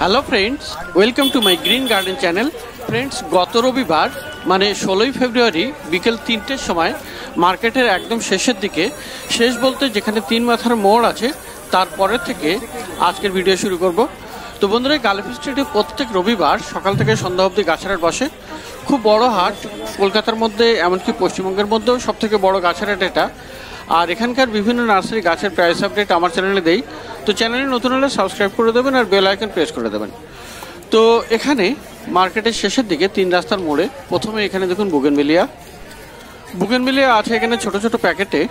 Hello friends, welcome to my green garden channel. Friends, গত রবিবার মানে 16ই ফেব্রুয়ারি বিকেল 3টের সময় মার্কেটের একদম শেষের দিকে, শেষ বলতে যেখানে 3 মাথার মোড় আছে তারপরের থেকে আজকের ভিডিও শুরু করব। তো বন্ধুরা, গালিফ স্ট্রিটে প্রত্যেক রবিবার সকাল থেকে সন্ধ্যা অবধি গাছের হাট বসে। খুব বড় হাট, কলকাতার মধ্যে এমনকি পশ্চিমবঙ্গের মধ্যেও সবথেকে বড় গাছের হাট এটা। আর এখানকার বিভিন্ন নার্সারি গাছের প্রাইস আপডেট আমার চ্যানেলে দেই। তো চ্যানেলে নতুন হলে সাবস্ক্রাইব করে দেবেন আর বেল আইকন প্রেস করে দেবেন। তো এখানে মার্কেটের শেষের দিকে 3 রাস্তার মোড়ে প্রথমে এখানে দেখুন বুগেনভিলিয়া আছে এখানে ছোট ছোট প্যাকেটে,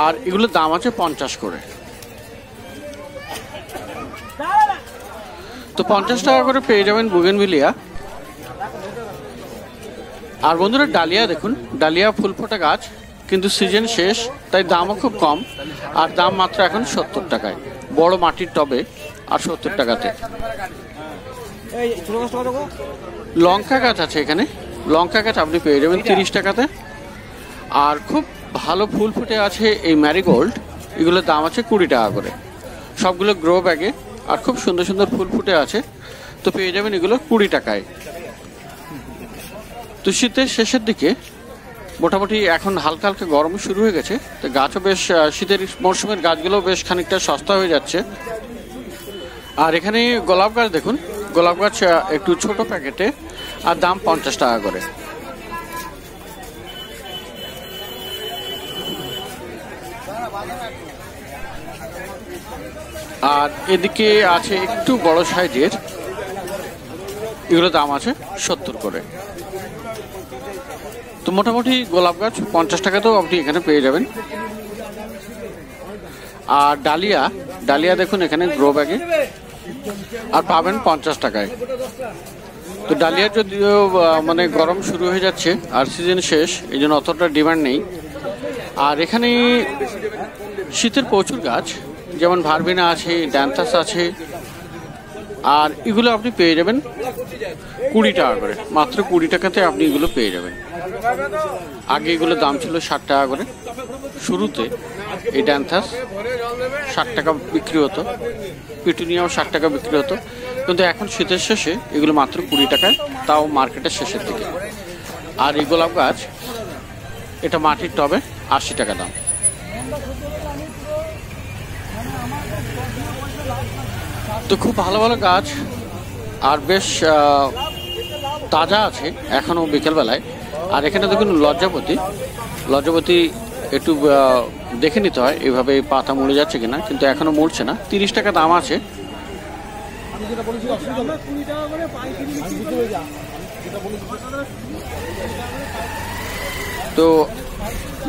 আর এগুলোর দাম আছে 50 করে। তো 50 টাকা করে পেয়ে যাবেন বুগেনভিলিয়া। আর বন্ধুরা, ডালিয়া দেখুন, ডালিয়া ফুল ফোটা গাছ, কিন্তু সিজন শেষ তাই দামও খুব কম, আর দাম মাত্র এখন 70 টাকায়, বড় মাটির টবে, আর 70 টাকাতে। লঙ্কা গাছ আছে এখানে, লঙ্কা গাছ আপনি পেয়ে যাবেন 30 টাকাতে। আর খুব ভালো ফুল ফুটে আছে এই ম্যারিগোল্ড, এগুলোর দাম আছে 20 টাকা করে। সবগুলো গ্রো ব্যাগে, আর খুব সুন্দর সুন্দর ফুল ফুটে আছে, তো পেয়ে যাবেন এগুলো 20 টাকায়। তো শীতের শেষের দিকে মোটামুটি এখন হালকা হালকা গরম শুরু হয়ে গেছে, তো গাছও বেশ, শীতের মরশুমের গাছগুলো বেশ খানিকটা সস্তা হয়ে যাচ্ছে। আর এখানে গোলাপ গাছ দেখুন, গোলাপ গাছ একটু ছোট প্যাকেটে, আর দাম 50 টাকা করে। আর এদিকে আছে একটু বড় সাইজের, এগুলো দাম আছে 70 করে। তো মোটামুটি গোলাপ গাছ 50 টাকাতেও আপনি এখানে পেয়ে যাবেন। আর ডালিয়া দেখুন এখানে গ্রো ব্যাগে, আর পাবেন 50 টাকায়। তো ডালিয়ার যদিও মানে গরম শুরু হয়ে যাচ্ছে আর সিজন শেষ, এই জন্য অতটা ডিমান্ড নেই। আর এখানে শীতের প্রচুর গাছ, যেমন ভারবিনা আছে, ড্যান্থাস আছে, আর এগুলো আপনি পেয়ে যাবেন 20 টাকা করে, মাত্র 20 টাকাতে আপনি এগুলো পেয়ে যাবেন। আগে এগুলোর দাম ছিল 60 টাকা করে, শুরুতে এই ড্যান্থাস 60 টাকা বিক্রি হতো, পিটুনিয়াও 60 টাকা বিক্রি হতো, কিন্তু এখন শীতের শেষে এগুলো মাত্র 20 টাকায়, তাও মার্কেটের শেষের দিকে। আর এই গোলাপ গাছ, এটা মাটির টবে 80 টাকা দাম। তো খুব ভালো ভালো গাছ, আর বেশ তাজা আছে এখনও বিকেলবেলায়। আর এখানে দেখুন লজ্জাপতি একটু দেখে নিতে হয় এভাবে পাতা মুড়ে যাচ্ছে কিনা, কিন্তু এখনো মুড়ছে না। 30 টাকা দাম আছে। তো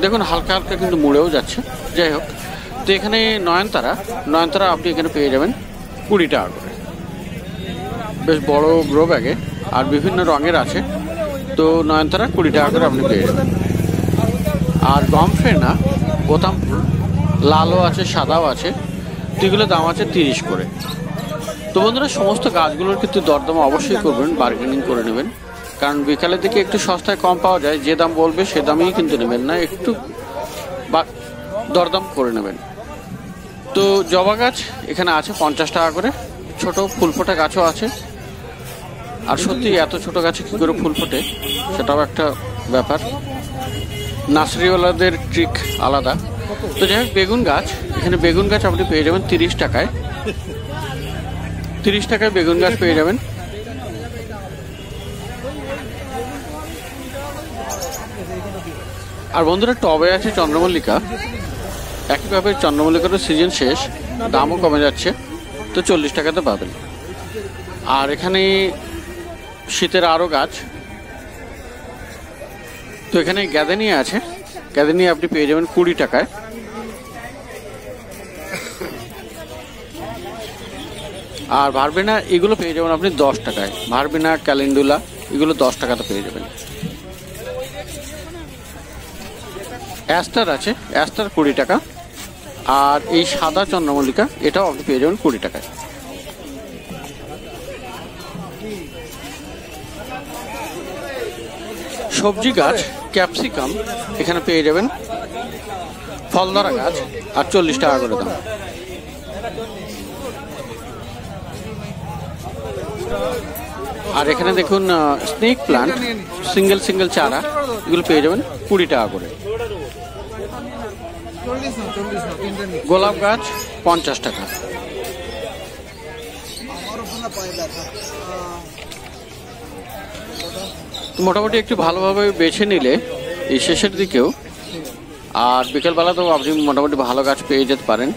দেখুন হালকা হালকা কিন্তু মুড়েও যাচ্ছে। যাই হোক, তো এখানে নয়নতারা আপনি এখানে পেয়ে যাবেন 20 টাকা করে, বেশ বড় গ্রো ব্যাগে, আর বিভিন্ন রঙের আছে। তো নয়নতারা 20 টাকা করে আপনি পেয়ে যাবেন। আর গমফ্রেনা, বোতাম ফুল, লালও আছে, সাদাও আছে, তো এগুলোর দাম আছে 30 করে। তো বন্ধুরা, সমস্ত গাছগুলোর কিন্তু দরদাম অবশ্যই করবেন, বার্গেনিং করে নেবেন, কারণ বিকালের দিকে একটু সস্তায় কম পাওয়া যায়, যে দাম বলবে সে দামেই কিন্তু নেবেন না, একটু দরদাম করে নেবেন। তো জবা গাছ এখানে আছে 50 টাকা করে, ছোট ফুল ফোটা গাছও আছে। আর সত্যি এত ছোট গাছে কী করে ফুল ফোটে সেটাও একটা ব্যাপার, নার্সারিওয়ালাদের ট্রিক আলাদা। তো যাই হোক, এখানে বেগুন গাছ আপনি পেয়ে যাবেন 30 টাকায়। 30 টাকায় বেগুন গাছ পেয়ে যাবেন। আর বন্ধুরা, টবে আছে চন্দ্রমল্লিকা, একইভাবে চন্দ্রমল্লিকারও সিজন শেষ, দামও কমে যাচ্ছে, তো 40 টাকাতে পাবেন। আর এখানে শীতের আরও গাছ, তো এখানে গ্যাদেনিয়া আছে, গ্যাদেনিয়া আপনি পেয়ে যাবেন 20 টাকায়। আর ভারবিনা এগুলো পেয়ে যাবেন আপনি 10 টাকায়, ভারবিনা, ক্যালেন্ডুলা এগুলো 10 টাকাতে পেয়ে যাবেন। অ্যাস্টার আছে, অ্যাস্টার 20 টাকা। আর এই সাদা চন্দ্রমল্লিকা, এটাও আপনি পেয়ে যাবেন 20 টাকায়। সবজি গাছ, ক্যাপসিকাম এখানে পেয়ে যাবেন, ফলধরা গাছ, আর 40 টাকা করে দাম। আর এখানে দেখুন স্নেক প্লান্ট সিঙ্গেল সিঙ্গেল চারা, এগুলো পেয়ে যাবেন 20 টাকা করে। গোলাপ গাছ 50 টাকা। মোটামুটি একটু ভালোভাবে বেছে নিলে এই শেষের দিকেও আর বিকেলবেলাতেও আপনি মোটামুটি ভালো গাছ পেয়ে যেতে পারেন।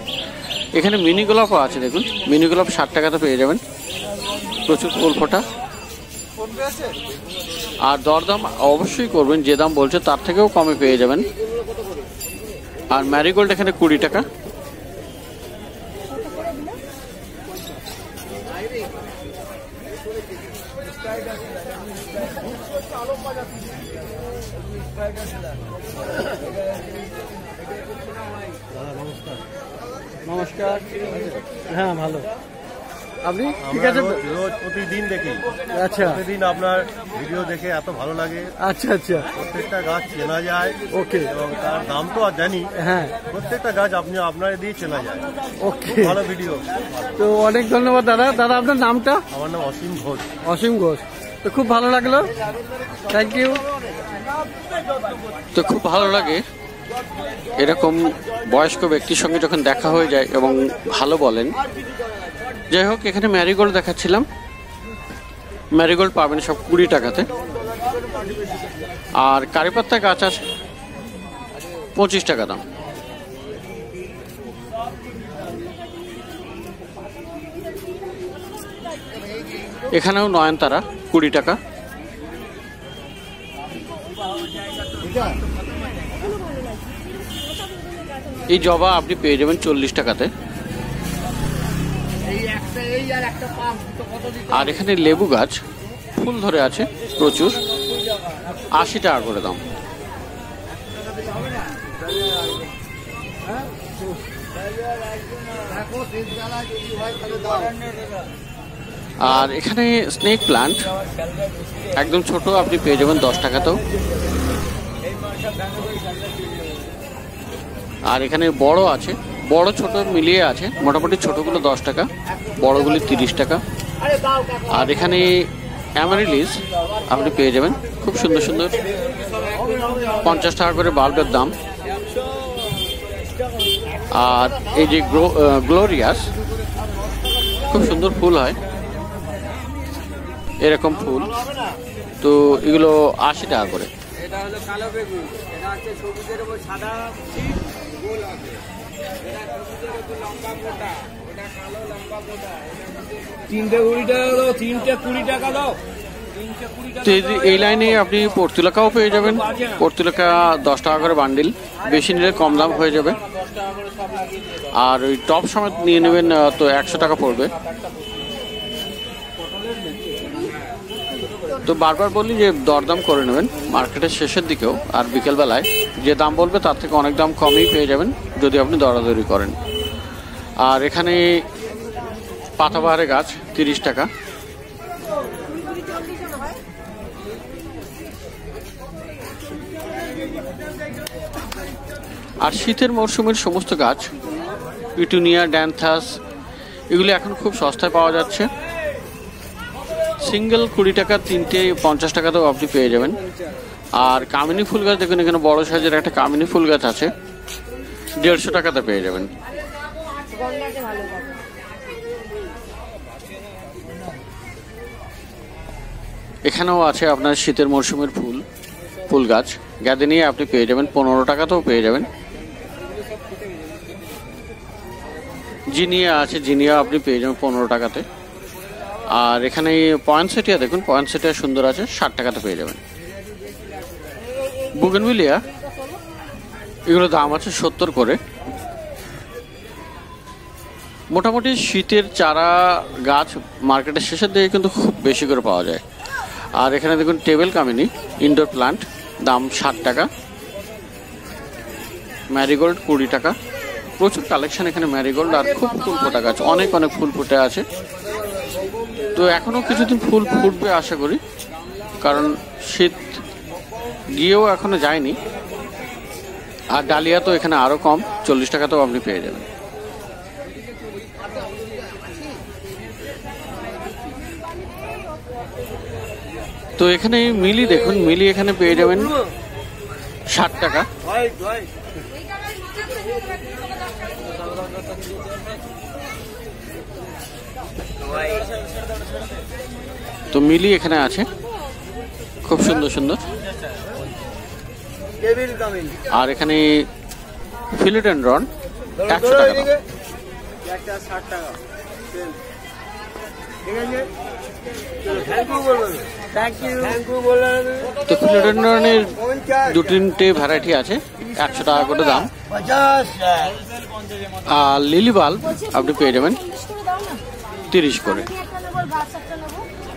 এখানে মিনি গোলাপও আছে, দেখুন মিনি গোলাপ 60 টাকাতে পেয়ে যাবেন, প্রচুর ফুল ফোটা। আর দরদাম অবশ্যই করবেন, যে দাম বলছে তার থেকেও কমে পেয়ে যাবেন। আর ম্যারিগোল্ড এখানে 20 টাকা। নমস্কার। হ্যাঁ ভালো, আপনি ঠিক আছে? রোজ প্রতিদিন দেখি। আচ্ছা, প্রতিদিন আপনার ভিডিও দেখে এত ভালো লাগে। আচ্ছা আচ্ছা, প্রত্যেকটা গাছ চেনা যায়। ওকে। এবং তার দাম তো আর জানি। হ্যাঁ, প্রত্যেকটা গাছ আপনি আপনার দিয়ে চেনা যায়। ওকে, ভালো ভিডিও। তো অনেক ধন্যবাদ দাদা। দাদা আপনার নামটা? আমার নাম অসীম ঘোষ। অসীম ঘোষ, তো খুব ভালো লাগলো, থ্যাংক ইউ। তো খুব ভালো লাগে এরকম বয়স্ক ব্যক্তির সঙ্গে যখন দেখা হয়ে যায় এবং ভালো বলেন। যাই হোক, এখানে ম্যারিগোল্ড দেখাচ্ছিলাম, ম্যারিগোল্ড পাবেন সব 20 টাকাতে। আর কারিপাত্তা গাছ আছে 25 টাকা দাম। এখানেও নয়নতারা 20 টাকা। এই জবা আপনি পেয়ে যাবেন 40 টাকাতে। আর এখানে লেবু গাছ ফুল ধরে আছে প্রচুর, 80 টাকা করে দাম। আর এখানে স্নেক প্লান্ট একদম ছোট আপনি পেয়ে যাবেন 10 টাকাতেও। আর এখানে বড় আছে, বড় ছোট মিলিয়ে আছে, মোটামুটি ছোটগুলো 10 টাকা, বড়গুলি 30 টাকা। আর এখানে অ্যামারিলিস আপনি পেয়ে যাবেন খুব সুন্দর সুন্দর, 50 টাকা করে বাল্বের দাম। আর এই যে গ্লোরিয়াস, খুব সুন্দর ফুল হয়, এরকম ফুল, তো এগুলো 80 টাকা করে। এটা হলো কালো বেগুন, এটা হচ্ছে সবুজের উপর সাদা শীত গোল আছে, এটা সবুজের উপর লম্বা মোটা, ওটা কালো লম্বা মোটা। 320 টাকা দাও, 320 টাকা দাও। তো এই লাইনে আপনি পর্তুলাকাও পেয়ে যাবেন, পর্তুলাকা 10 টাকা করে বান্ডিল, বেশি নিলে কম দাম হয়ে যাবে। আর ওই টপ সমেত নিয়ে নেবেন তো 100 টাকা পড়বে। তো বারবার বলি যে দরদাম করে নেবেন মার্কেটের শেষের দিকেও, আর বিকেলবেলায় যে দাম বলবে তার থেকে অনেক দাম কমই পেয়ে যাবেন যদি আপনি দরাদরি করেন। আর এখানে পাতাবাহারে গাছ 30 টাকা। আর শীতের মরশুমের সমস্ত গাছ, পিটুনিয়া, ড্যান্থাস, এগুলি এখন খুব সস্তায় পাওয়া যাচ্ছে। সিঙ্গেল 20 টাকা, তিনটে 50 টাকাতেও আপনি পেয়ে যাবেন। আর কামিনী ফুল গাছ দেখুন, এখানে বড় সাইজের একটা কামিনী ফুল গাছ আছে, 150 টাকাতে পেয়ে যাবেন। এখানেও আছে আপনার শীতের মরশুমের ফুল গাছ, গ্যাদেনিয়া আপনি পেয়ে যাবেন 15 টাকাতেও পেয়ে যাবেন। জিনিয়া আছে, জিনিয়া আপনি পেয়ে যাবেন 15 টাকাতে। আর এখানে পয়েন্টসেটিয়া দেখুন, পয়েন্টসেটিয়া সুন্দর আছে, 60 টাকাতে পেয়ে যাবেন। বুগেনভিলিয়া এগুলো দাম আছে 70 করে। মোটামুটি শীতের চারা গাছ মার্কেটের শেষের দিকে কিন্তু খুব বেশি করে পাওয়া যায়। আর এখানে দেখুন টেবিল কামিনী ইনডোর প্লান্ট, দাম 60 টাকা। ম্যারিগোল্ড 20 টাকা। প্রচুর কালেকশন এখানে ম্যারিগোল্ড, আর খুব ফুল ফোটা গাছ, অনেক ফুল ফুটে আছে। তো এখনো কিছুদিন ফুল ফুটবে আশা করি, কারণ শীত গিয়েও এখনো যায়নি। আর ডালিয়া তো এখানে আরো কম, 40 টাকাতেও আপনি পেয়ে যাবেন। তো এখানে মিলি দেখুন, মিলি এখানে পেয়ে যাবেন 60 টাকা। তো মিলি এখানে আছে খুব সুন্দর সুন্দর। আর এখানে ফিলিডেন্ড্রন 100 টাকা দাম। তো ফিলিডেন্ড্রনের 2-3টে ভ্যারাইটি আছে, 100 টাকা করে দাম। আর লিলি বাল্ব আপনি পেয়ে যাবেন 30 করে।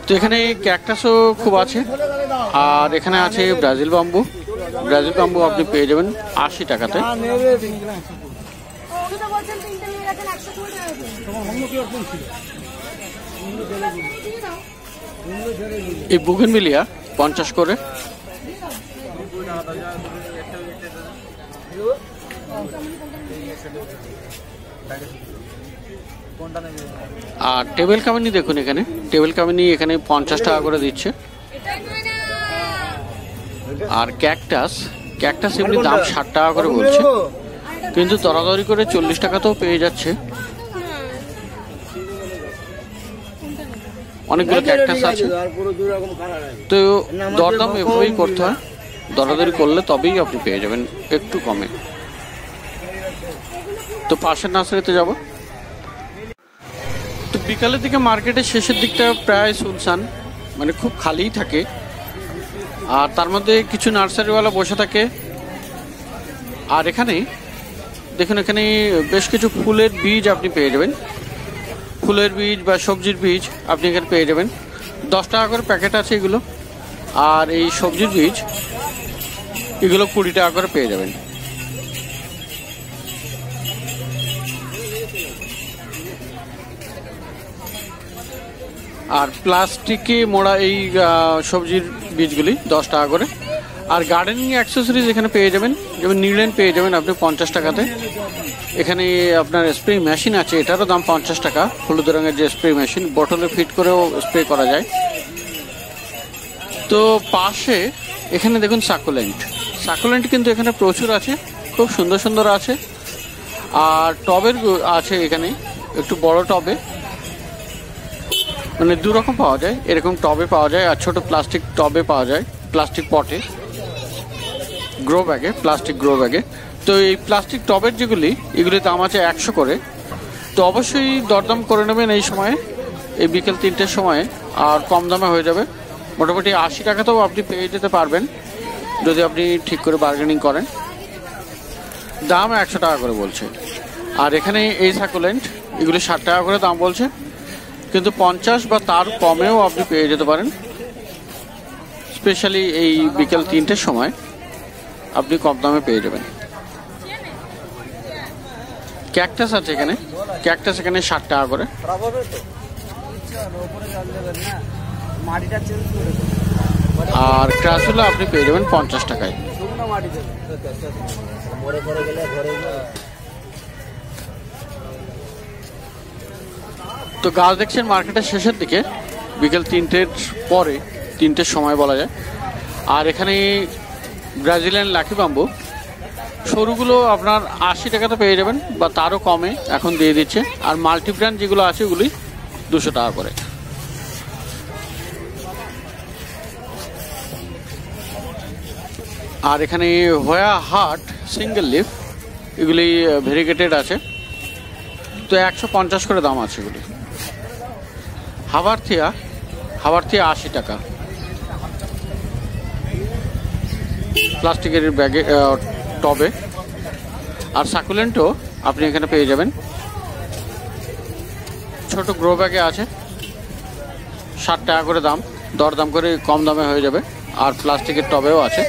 তো এখানে ক্যাকটাসও খুব আছে। আর এখানে আছে ব্রাজিল বাম্বু। ব্রাজিল বাম্বু আপনি পেয়ে যাবেন 80 টাকাতে। এই বুগেনভিলিয়া 50 করে। আর টেবিল কামিনী দেখুন, এখানে টেবিল কামিনী এখানে 50 টাকা করে দিচ্ছে। আর ক্যাকটাস এমনি দাম 60 টাকা করে বলছে, কিন্তু দরাদরি করে 40 টাকাতেও পেয়ে যাচ্ছে। অনেকগুলো ক্যাকটাস আছে, তো দরদাম এভাবেই করতে হয়, দরাদরি করলে তবেই আপনি পেয়ে যাবেন একটু কমে। তো পাশের নার্সারিতে যাব। তো বিকালের দিকে মার্কেটের শেষের দিকটা প্রায় সুনসান, মানে খুব খালিই থাকে। আর তার মধ্যে কিছু নার্সারিওয়ালা বসে থাকে। আর এখানে দেখুন, এখানে বেশ কিছু ফুলের বীজ আপনি পেয়ে যাবেন। ফুলের বীজ বা সবজির বীজ আপনি এখানে পেয়ে যাবেন। 10 টাকা করে প্যাকেট আছে এগুলো। আর এই সবজির বীজ এগুলো 20 টাকা করে পেয়ে যাবেন। আর প্লাস্টিকে মোড়া এই সবজির বীজগুলি 10 টাকা করে। আর গার্ডেনিং অ্যাক্সেসরিজ এখানে পেয়ে যাবেন, যেমন নিডলেন পেয়ে যাবেন আপনি 50 টাকাতে। এখানে আপনার স্প্রে মেশিন আছে, এটারও দাম 50 টাকা। হলুদ রঙের যে স্প্রে মেশিন, বোতলে ফিট করেও স্প্রে করা যায়। তো পাশে এখানে দেখুন সাকুলেন্ট কিন্তু এখানে প্রচুর আছে, খুব সুন্দর সুন্দর আছে। আর টবের আছে এখানে, একটু বড় টবে, মানে 2 রকম পাওয়া যায়। এরকম টবে পাওয়া যায়, আর ছোট প্লাস্টিক টবে পাওয়া যায়, প্লাস্টিক পটে, গ্রো ব্যাগে, প্লাস্টিক গ্রো ব্যাগে। তো এই প্লাস্টিক টবের যেগুলি, এগুলির দাম আছে 100 করে। তো অবশ্যই দরদাম করে নেবেন এই সময়ে, এই বিকেল 3টের সময়ে, আর কম দামে হয়ে যাবে। মোটামুটি 80 টাকাতেও আপনি পেয়ে যেতে পারবেন যদি আপনি ঠিক করে বার্গেনিং করেন। দাম 100 টাকা করে বলছে। আর এখানে এই সাকুলেন্ট এগুলি 60 টাকা করে দাম বলছে, কিন্তু 50 বা তার কমেও আপনি পেয়ে যেতে পারেন। স্পেশালি এই বিকেল 3টের সময় আপনি কম দামে পেয়ে যাবেন। ক্যাকটাস আছে এখানে, ক্যাকটাস এখানে 60 টাকা করে। আর ক্রাসুলা আপনি পেয়ে যাবেন 50 টাকায়। তো গাছ দেখছেন মার্কেটের শেষের দিকে, বিকেল 3টের পরে, 3টের সময় বলা যায়। আর এখানে ব্রাজিলিয়ান লাকি বাম্বু সরুগুলো আপনার 80 টাকাতে পেয়ে যাবেন, বা তারও কমে এখন দিয়ে দিচ্ছে। আর মাল্টি ব্র্যান্ড যেগুলো আছে ওগুলি 200 টাকা করে। আর এখানে হোয়া হার্ট সিঙ্গেল লিফ এগুলি ভেরিগেটেড আছে, তো 150 করে দাম আছে এগুলি। হাবারথিয়া 80 টাকা প্লাস্টিকের ব্যাগে, টবে। আর সাকুলেন্টও আপনি এখানে পেয়ে যাবেন, ছোট গ্রো ব্যাগে আছে, 60 টাকা করে দাম, দরদাম করে কম দামে হয়ে যাবে। আর প্লাস্টিকের টবেও আছে,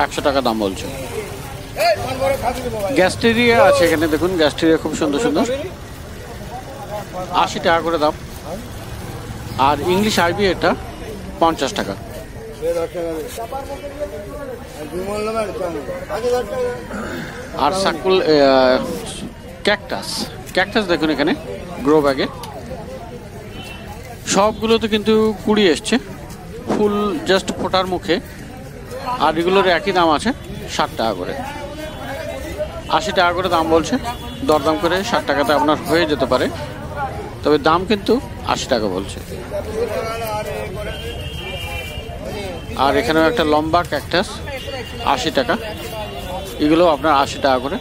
100 টাকা দাম বলছে। গ্যাস্টেরিয়া আছে এখানে, দেখুন গ্যাস্টেরিয়া খুব সুন্দর সুন্দর, 80 টাকা করে দাম। আর ইংলিশ আইভি এটা 50 টাকা। আর সাকুল ক্যাকটাস দেখুন এখানে গ্রো ব্যাগে, সবগুলোতে কিন্তু 20 এসছে, ফুল জাস্ট ফোটার মুখে। আর এগুলোর একই দাম আছে 60 টাকা করে, 80 টাকা করে দাম বলছে। দরদাম করে 60 টাকাতে আপনার হয়ে যেতে পারে, তবে দাম কিন্তু 80 টাকা বলছে। আর এখানেও একটা লম্বা ক্যাকটাস 80 টাকা, এগুলো আপনার 80 টাকা করে।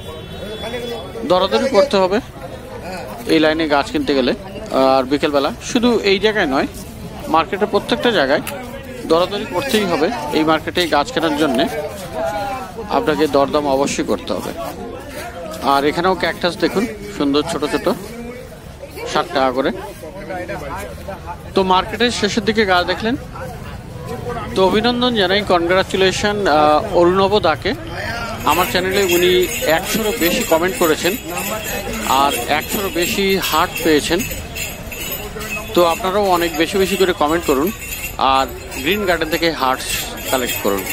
দরাদরি করতে হবে এই লাইনে গাছ কিনতে গেলে। আর বিকেলবেলা শুধু এই জায়গায় নয়, মার্কেটের প্রত্যেকটা জায়গায় দরাদরি করতেই হবে। এই মার্কেটে গাছ কেনার জন্যে আপনাকে দরদাম অবশ্যই করতে হবে। আর এখানেও ক্যাকটাস দেখুন, সুন্দর ছোট ছোট, 60 টাকা করে। তো মার্কেটের শেষের দিকে গাছ দেখলেন, তো অভিনন্দন জানাই, কনগ্রাচুলেশন অরুণব দাকে। আমার চ্যানেলে উনি 100-এরও বেশি কমেন্ট করেছেন আর 100-এরও বেশি হার্ট পেয়েছেন। তো আপনারাও অনেক বেশি বেশি করে কমেন্ট করুন আর গ্রিন গার্ডেন থেকে হার্টস কালেক্ট করুন।